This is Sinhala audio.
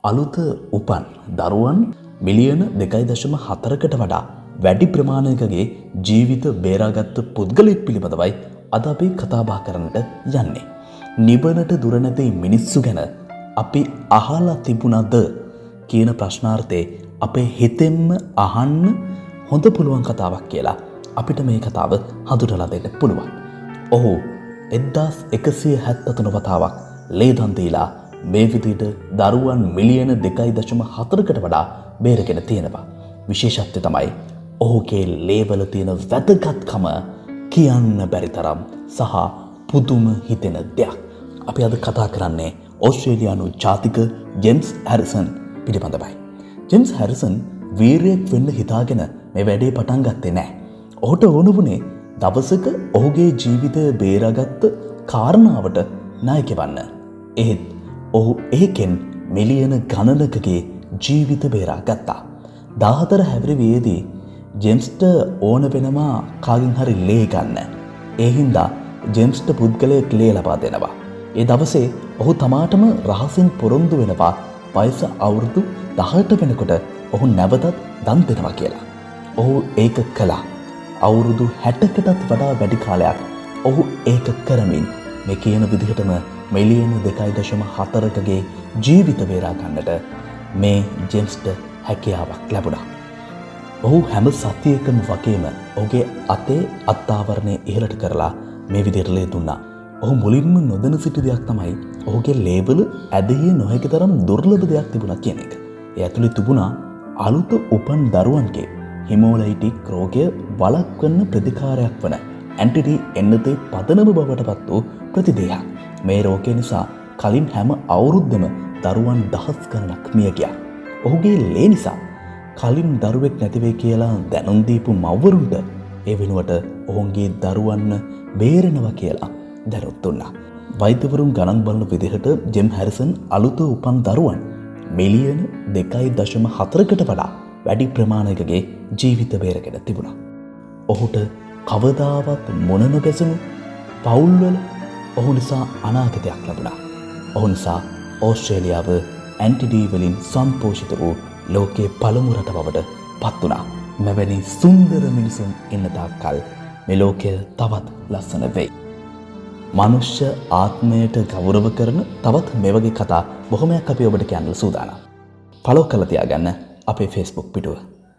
අලුත උපන් දරුවන් මිලියන 2.4කට වඩා වැඩි ප්‍රමාණයකගේ ජීවිත බේරාගත් පුද්ගලයෙක් පිළිබඳවයි අද අපි කතා බහ කරන්නට යන්නේ. නිවනට දුර නැති මිනිස්සු ගැන අපි අහලා තිබුණද කියන ප්‍රශ්නාර්ථේ අපේ හිතෙන්ම අහන්න හොඳ පුළුවන් කතාවක් කියලා අපිට මේ කතාව හඳුනලා දෙන්න පුළුවන්. ඔහු 1173 වතාවක් ලේදන් දීලා මේ විදිහට දරුවන් මිලියන 2.4කට වඩා බේරගෙන තියෙනවා. විශේෂත්වය තමයි ඔහුගේ ලේවල තියෙන වැදගත්කම කියන්න බැරි තරම් සහ පුදුම හිතෙන දෙයක්. අපි අද කතා කරන්නේ ඕස්ට්‍රේලියානු ජාතික ජේම්ස් හැරිසන් පිළිබඳවයි. ජේම්ස් හැරිසන් වීරයෙක් වෙන්න හිතාගෙන මේ වැඩේ පටන් ගත්තේ නැහැ. ඔහුට ඕන වුණේ දවසක ඔහුගේ ජීවිතය බේරාගත්ත කාරණාවට නායක වෙන්න. එහෙත් ඔහු ඒකෙන් මිලියන ගණනකගේ ජීවිත බේරා ගත්තා. 14 හැවිරිවියේදී ජේම්ස්ට ඕන වෙනවා කාගෙන් හරි ලේ ගන්න. ඒ හින්දා ජේම්ස්ට පුද්ගලයෙක් ලේ ලබා දෙනවා. ඒ දවසේ ඔහු තමාටම රහසින් පොරොන්දු වෙනවා වයස අවුරුදු 18 වෙනකොට ඔහු නැවතත් දන් දෙනවා කියලා. ඔහු ඒක කළා. අවුරුදු 60කටත් වඩා වැඩි කාලයක් ඔහු ඒක කරමින් මේ කියන විදිහටම මිලියන 2.4කගේ ජීවිත බේරා ගන්නට මේ ජේම්ස්ට හැකියාවක් ලැබුණා. ඔහු හැම සතියකම වගේම ඔහුගේ අතේ අත්ආවරණය ඉහළට කරලා මේ විදිහට ලේ දුන්නා. ඔහු මුලින්ම නොදැන සිටි දෙයක් තමයි ඔහුගේ ලේබල ඇදහිය නොහැකි තරම් දුර්ලභ දෙයක් තිබුණා කියන එක. ඒ ඇතුළේ තිබුණා අලුත උපන් දරුවන්ගේ හිමෝලයිටික් රෝගය වළක්වන්න ප්‍රතිකාරයක් වන ඇන්ටිඩි එන්නතේ පදනම බවට පත් වූ ප්‍රතිදේහයක්. මේ රෝගය නිසා කලින් හැම අවුරුද්දම දරුවන් දහස් ගණනක් මිය ගියා. ඔහුගේ ලේ නිසා කලින් දරුවෙක් නැතිවේ කියලා දැනුම් දීපු මව්වරුන්ට ඒ වෙනුවට ඔවුන්ගේ දරුවන්ව බේරෙනවා කියලා දැනුම් දුන්නා. වෛද්‍යවරුන් ගණන් බලන විදිහට ජේම් හැරිසන් අලුත උපන් දරුවන් මිලියන 2.4කට වඩා වැඩි ප්‍රමාණයකගේ ජීවිත බේරගෙන තිබුණා. ඔහුට කවදාවත් මොන නොගැසුණු පවුල්වල ඔහු නිසා අනාගතයක් ලැබුණා. ඔහු නිසා ඕස්ට්‍රේලියාව ඇන්ටිඩි වලින් සම්පෝෂිත වූ ලෝකයේ පළමු රට බවට පත් වුණා. මෙවැනි සුන්දර මිනිසුන් ඉන්න තාක්කල් මේ ලෝකය තවත් ලස්සන වෙයි. මනුෂ්‍ය ආත්මයට ගෞරව කරන තවත් මේ වගේ කතා බොහොමයක් අපි ඔබට කියන්න සූදානම්. ෆලෝ කරලා තියාගන්න අපේ Facebook පිටුව.